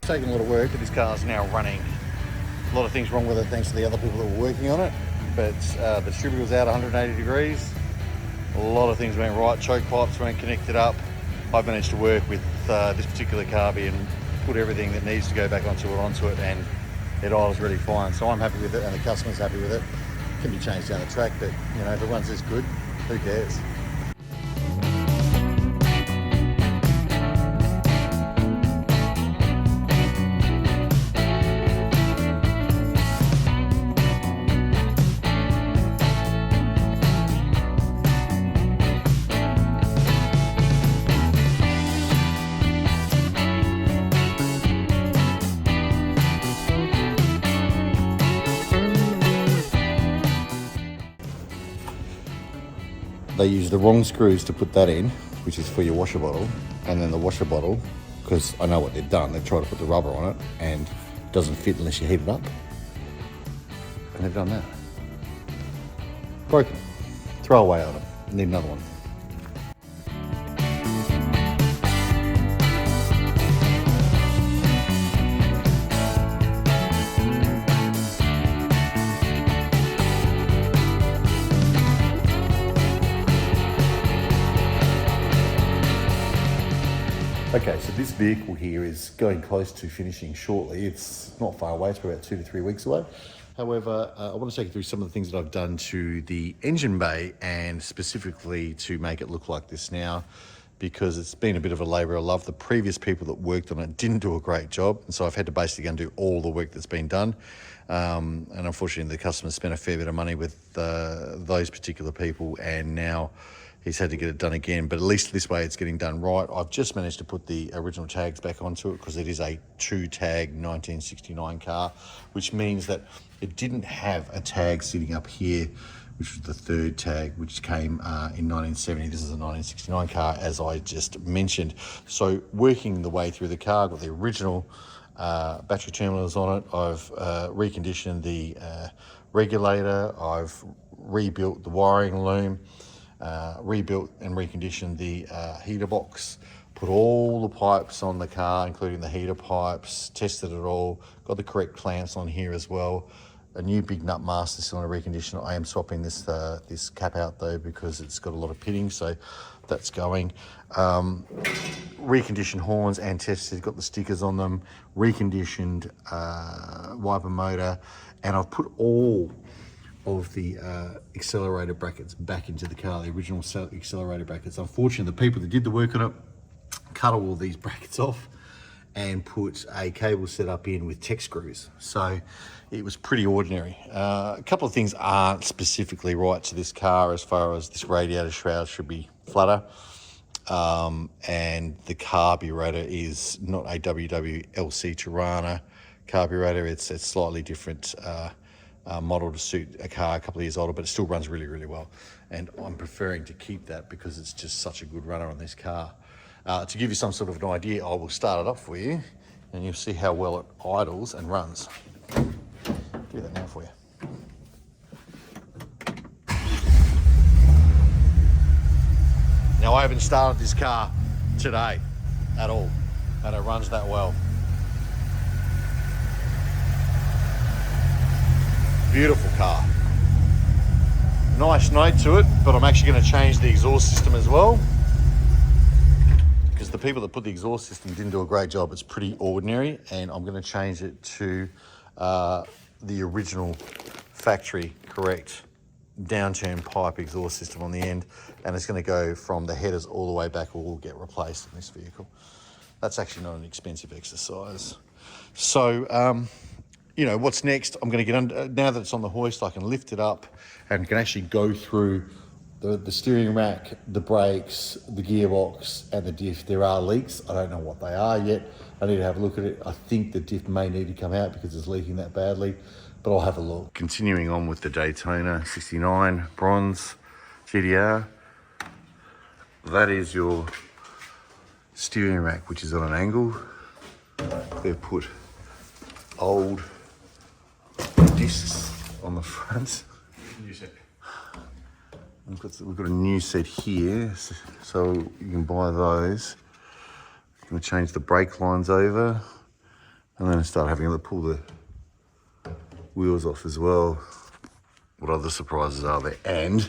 taken a lot of work, but this car's now running. A lot of things wrong with it thanks to the other people that were working on it, but the distributor was out 180 degrees. A lot of things went right, choke pipes weren't connected up. I've managed to work with this particular carby and put everything that needs to go back onto it, and it idles really fine. So I'm happy with it, and the customer's happy with it. It can be changed down the track, but you know, if it runs this good, who cares? They use the wrong screws to put that in, which is for your washer bottle, and then the washer bottle, because I know what they've done, they've tried to put the rubber on it and it doesn't fit unless you heat it up, and they've done that. Broken. Throw away on it. Need another one. Okay, so this vehicle here is going close to finishing shortly. It's not far away, it's about 2 to 3 weeks away. However, I want to take you through some of the things that I've done to the engine bay, and specifically to make it look like this now, because it's been a bit of a labour of love. The previous people that worked on it didn't do a great job, and so I've had to basically undo all the work that's been done. And unfortunately, the customer spent a fair bit of money with those particular people, and now he's had to get it done again, but at least this way it's getting done right. I've just managed to put the original tags back onto it because it is a 2-tag 1969 car, which means that it didn't have a tag sitting up here, which was the 3rd tag, which came in 1970. This is a 1969 car, as I just mentioned. So working the way through the car, I've got the original battery terminals on it. I've reconditioned the regulator. I've rebuilt the wiring loom. Rebuilt and reconditioned the heater box, put all the pipes on the car, including the heater pipes, tested it all, got the correct clamps on here as well. A new big nut master cylinder reconditioner. I am swapping this this cap out though, because it's got a lot of pitting, so that's going. Reconditioned horns and tested, got the stickers on them, reconditioned wiper motor, and I've put all of the accelerator brackets back into the car, the original accelerator brackets. Unfortunately, the people that did the work on it cut all of these brackets off and put a cable setup in with tech screws. So it was pretty ordinary. A couple of things aren't specifically right to this car, as far as this radiator shroud should be flatter. And the carburetor is not a WWLC Torana carburetor. It's slightly different model to suit a car a couple of years older, but it still runs really, really well. And I'm preferring to keep that because it's just such a good runner on this car. To give you some sort of an idea, I will start it up for you and you'll see how well it idles and runs. Do that now for you. Now, I haven't started this car today at all, and it runs that well. Beautiful car. Nice note to it, but I'm actually going to change the exhaust system as well, because the people that put the exhaust system didn't do a great job. It's pretty ordinary, and I'm going to change it to the original factory correct downturn pipe exhaust system on the end, and it's going to go from the headers all the way back, or will get replaced in this vehicle. That's actually not an expensive exercise. So you know, what's next? I'm going to get under, now that it's on the hoist, I can lift it up and can actually go through the steering rack, the brakes, the gearbox, and the diff. There are leaks. I don't know what they are yet. I need to have a look at it. I think the diff may need to come out because it's leaking that badly, but I'll have a look. Continuing on with the Daytona 69 bronze GTR. That is your steering rack, which is on an angle. They've put old discs on the front. New set. We've got a new set here, so you can buy those. I'm going to change the brake lines over. And then I started having to pull the wheels off as well. What other surprises are there? And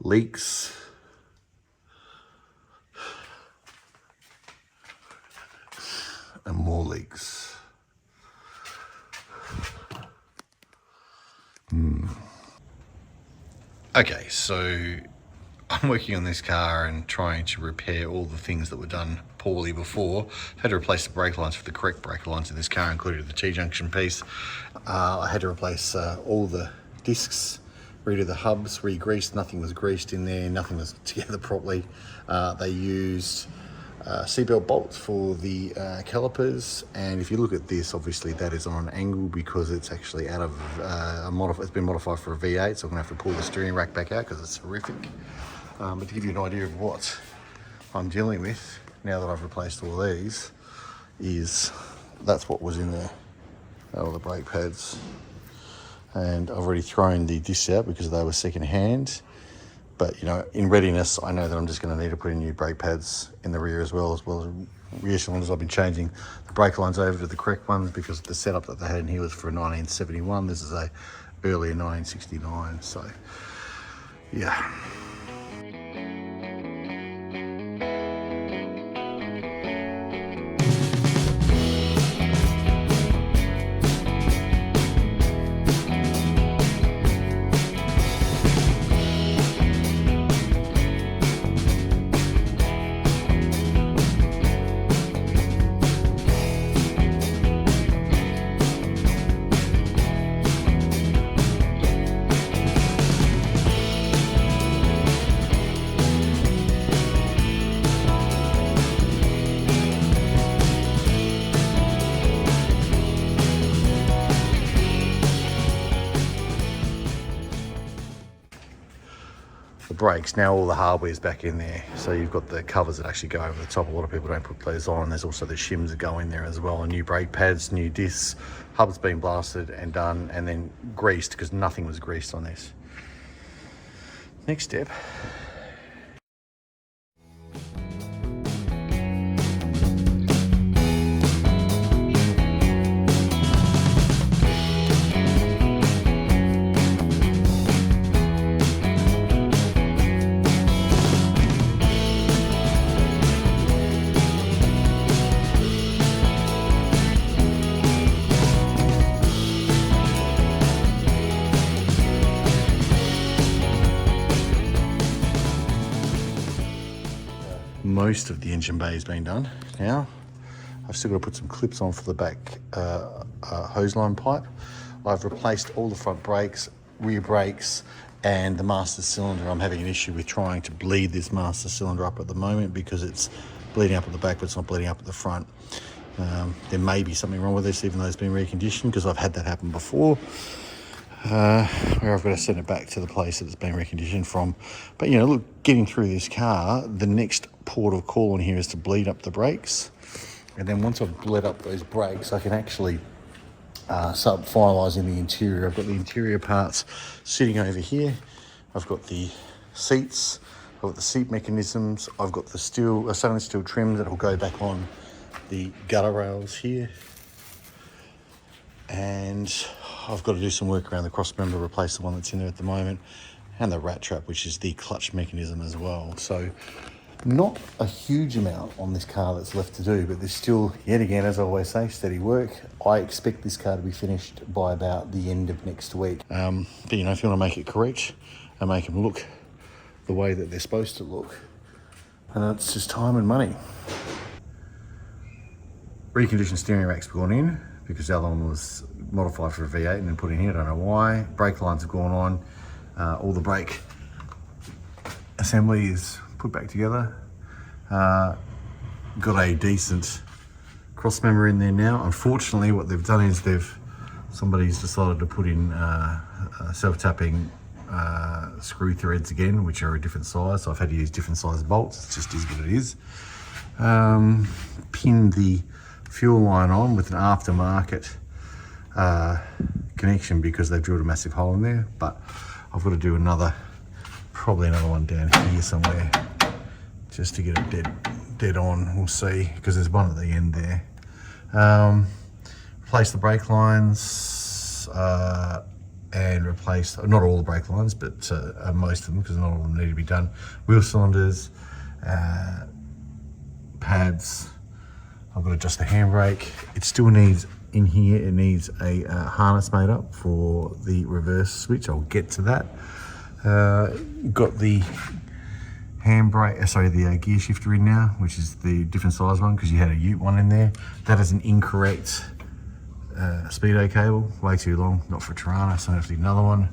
leaks. And more leaks. Okay, so I'm working on this car and trying to repair all the things that were done poorly before. I had to replace the brake lines for the correct brake lines in this car, including the T-junction piece. I had to replace all the discs, redo the hubs, re-greased. Nothing was greased in there, nothing was together properly. They used seatbelt bolts for the calipers, and if you look at this, obviously that is on an angle because it's actually out of it's been modified for a V8, so I'm gonna have to pull the steering rack back out because it's horrific. But to give you an idea of what I'm dealing with now that I've replaced all these, is that's what was in there, all the brake pads, and I've already thrown the discs out because they were second hand. But you know, in readiness, I know that I'm just going to need to put in new brake pads in the rear as well as rear cylinders. I've been changing the brake lines over to the correct ones because the setup that they had in here was for a 1971. This is a earlier 1969. So yeah. The brakes, now all the hardware's back in there, so you've got the covers that actually go over the top. A lot of people don't put those on. There's also the shims that go in there as well, and new brake pads, new discs, hubs been blasted and done, and then greased because nothing was greased on this. Next step. Most of the engine bay has been done now. I've still got to put some clips on for the back hose line pipe. I've replaced all the front brakes, rear brakes, and the master cylinder. I'm having an issue with trying to bleed this master cylinder up at the moment because it's bleeding up at the back, but it's not bleeding up at the front. There may be something wrong with this, even though it's been reconditioned, because I've had that happen before. Where I've got to send it back to the place that it's been reconditioned from. But you know, look, getting through this car, the next port of call on here is to bleed up the brakes, and then once I've bled up those brakes, I can actually start finalising the interior. I've got the interior parts sitting over here. I've got the seats, I've got the seat mechanisms, I've got the stainless steel trim that will go back on the gutter rails here, and I've got to do some work around the cross member, replace the one that's in there at the moment, and the rat trap, which is the clutch mechanism as well. So not a huge amount on this car that's left to do, but there's still, yet again, as I always say, steady work. I expect this car to be finished by about the end of next week. But you know, if you want to make it correct and make them look the way that they're supposed to look, and it's just time and money. Reconditioned steering rack's gone in because the other one was modified for a V8 and then put in here, I don't know why. Brake lines have gone on. All the brake assembly is put back together. Got a decent cross member in there now. Unfortunately, what they've done is somebody's decided to put in self-tapping screw threads again, which are a different size, so I've had to use different size bolts. It just is what it is. Pinned the fuel line on with an aftermarket connection because they've drilled a massive hole in there, but I've got to do probably another one down here somewhere just to get it dead on, we'll see, because there's one at the end there. Replace the brake lines and replace, not all the brake lines, but most of them, because not all of them need to be done. Wheel cylinders, pads. I've got to adjust the handbrake. It still needs, in here, it needs a harness made up for the reverse switch. I'll get to that. Got the handbrake, the gear shifter in now, which is the different size one, because you had a ute one in there. That is an incorrect speedo cable, way too long, not for Torana, so I have to do another one.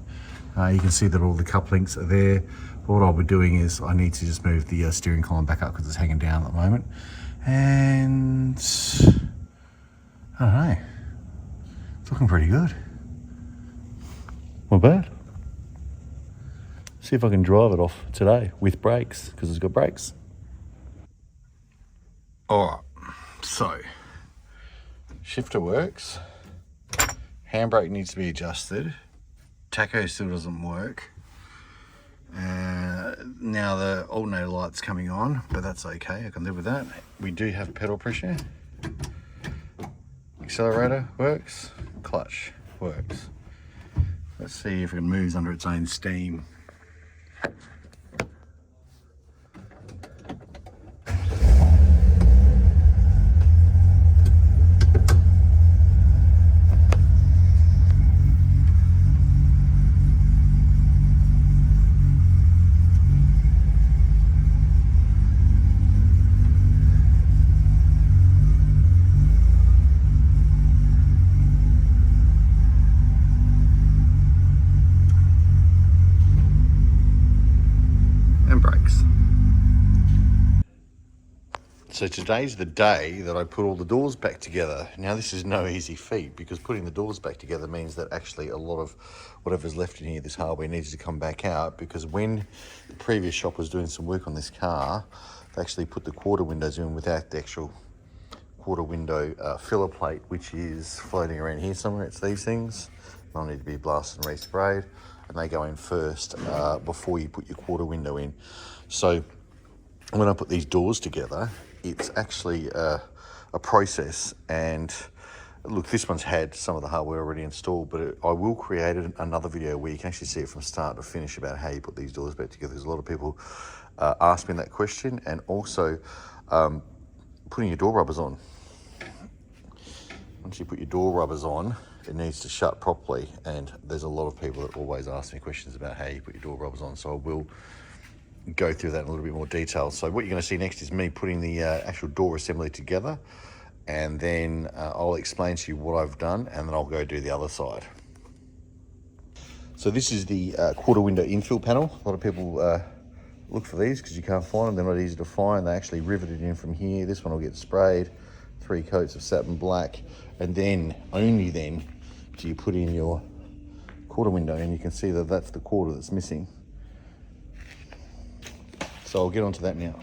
You can see that all the cup links are there. What I'll be doing is I need to just move the steering column back up because it's hanging down at the moment. And I don't know, it's looking pretty good. Not bad. See if I can drive it off today with brakes, because it's got brakes. All right, so shifter works, handbrake needs to be adjusted, tacho still doesn't work. Now the alternator light's coming on, but that's okay, I can live with that. We do have pedal pressure. Accelerator works, clutch works. Let's see if it moves under its own steam. So today's the day that I put all the doors back together. Now this is no easy feat, because putting the doors back together means that actually a lot of whatever's left in here, this hardware, needs to come back out, because when the previous shop was doing some work on this car, they actually put the quarter windows in without the actual quarter window filler plate, which is floating around here somewhere. It's these things. They'll need to be blasted and resprayed, and they go in first before you put your quarter window in. So when I put these doors together, it's actually a process. And look, this one's had some of the hardware already installed, but I will create another video where you can actually see it from start to finish about how you put these doors back together, because a lot of people ask me that question. And also putting your door rubbers on. Once you put your door rubbers on, it needs to shut properly, and there's a lot of people that always ask me questions about how you put your door rubbers on, so I will go through that in a little bit more detail. So what you're going to see next is me putting the actual door assembly together, and then I'll explain to you what I've done, and then I'll go do the other side. So this is the quarter window infill panel. A lot of people look for these because you can't find them. They're not easy to find. They actually riveted in from here. This one will get sprayed, 3 coats of satin black, and then, only then, do you put in your quarter window, and you can see that that's the quarter that's missing. So I'll get onto that now.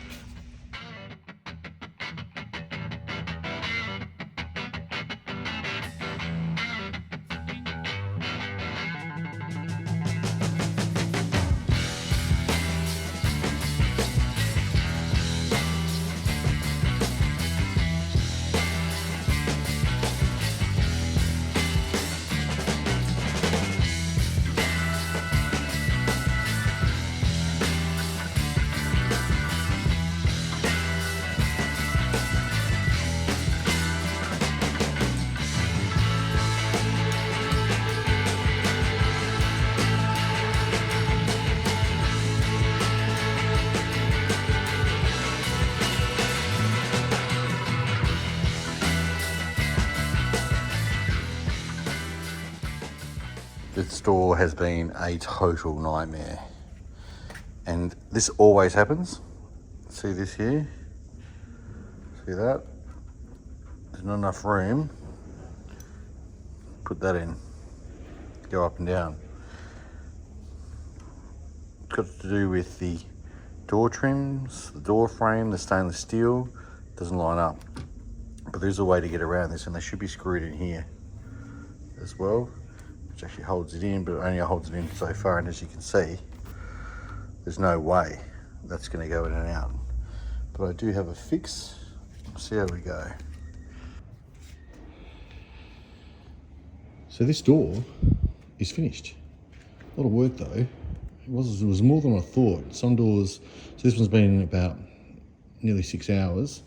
This door has been a total nightmare, and this always happens. See this here? See that? There's not enough room. Put that in. Go up and down. It's got to do with the door trims, the door frame, the stainless steel. Doesn't line up. But there's a way to get around this, and they should be screwed in here as well, which actually holds it in, but it only holds it in so far. And as you can see, there's no way that's going to go in and out. but I do have a fix. See how we go. So this door is finished. A lot of work though. It was more than I thought. Some doors, so this one's been about nearly 6 hours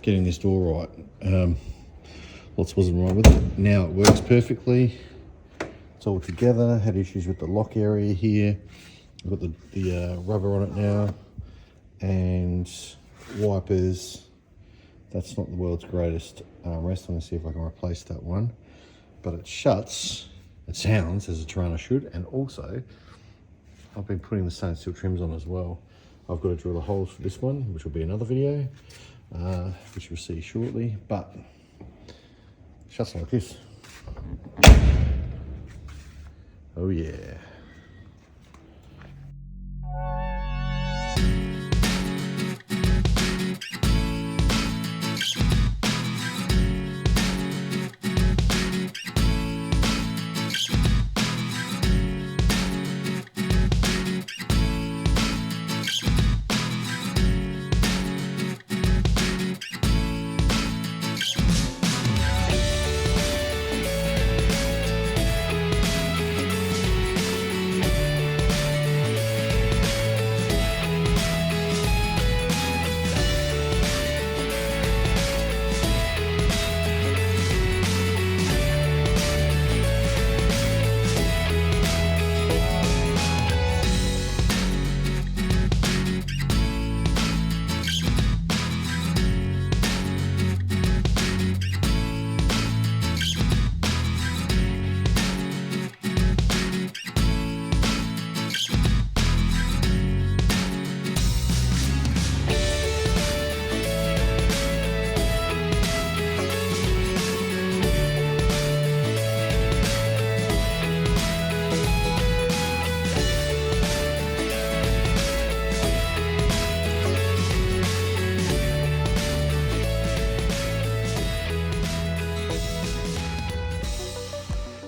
getting this door right. Lots wasn't right with it. Now it works perfectly. It's all together. Had issues with the lock area here. I've got the rubber on it now, and wipers. That's not the world's greatest rest. I'm going to see if I can replace that one. But it shuts, it sounds as a Torana should, and also I've been putting the stainless steel trims on as well. I've got to drill the holes for this one, which will be another video, which you'll see shortly, but it shuts like this. Oh yeah.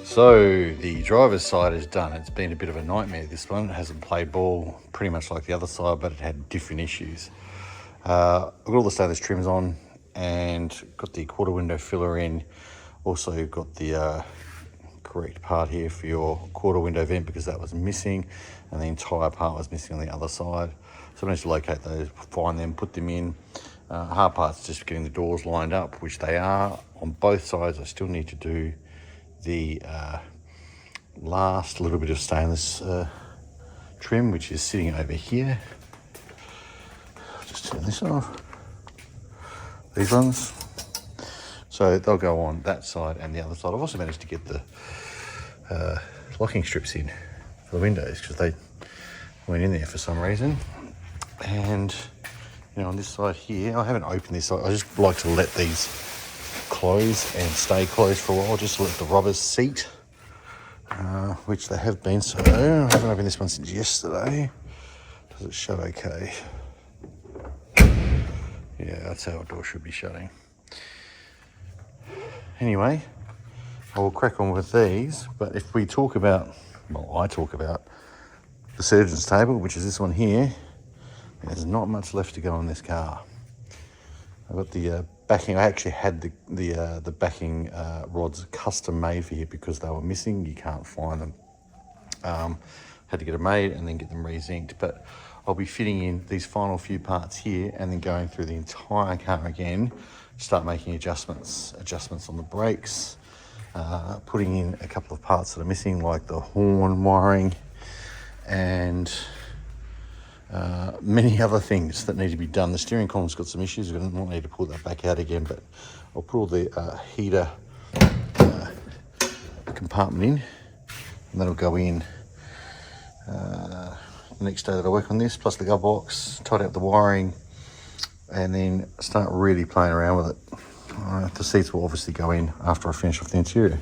So the driver's side is done. It's been a bit of a nightmare, this one. It hasn't played ball pretty much like the other side, but it had different issues. I've got all the stainless trims on and got the quarter window filler in. Also got the correct part here for your quarter window vent because that was missing, and the entire part was missing on the other side. So I managed to locate those, find them, put them in. Hard part's just getting the doors lined up, which they are. On both sides, I still need to do the last little bit of stainless trim, which is sitting over here. I'll just turn this off. These ones. So they'll go on that side and the other side. I've also managed to get the locking strips in for the windows because they went in there for some reason. And you know, on this side here, I haven't opened this. I just like to let these close and stay closed for a while, just to let the rubbers seat, which they have been. So I haven't opened this one since yesterday. Does it shut okay? Yeah, that's how a door should be shutting. Anyway, I will crack on with these, but if we talk about, well, I talk about the surgeon's table, which is this one here, there's not much left to go on this car. I've got the backing. I actually had the backing rods custom made for here because they were missing. You can't find them. Had to get them made and then get them re-zinced. But I'll be fitting in these final few parts here and then going through the entire car again, start making adjustments on the brakes, putting in a couple of parts that are missing, like the horn wiring and many other things that need to be done. The steering column's got some issues. We're going to need to pull that back out again, but I'll put all the heater compartment in, and that'll go in the next day that I work on this, plus the glove box, tidy up the wiring, and then start really playing around with it. The seats will obviously go in after I finish off the interior.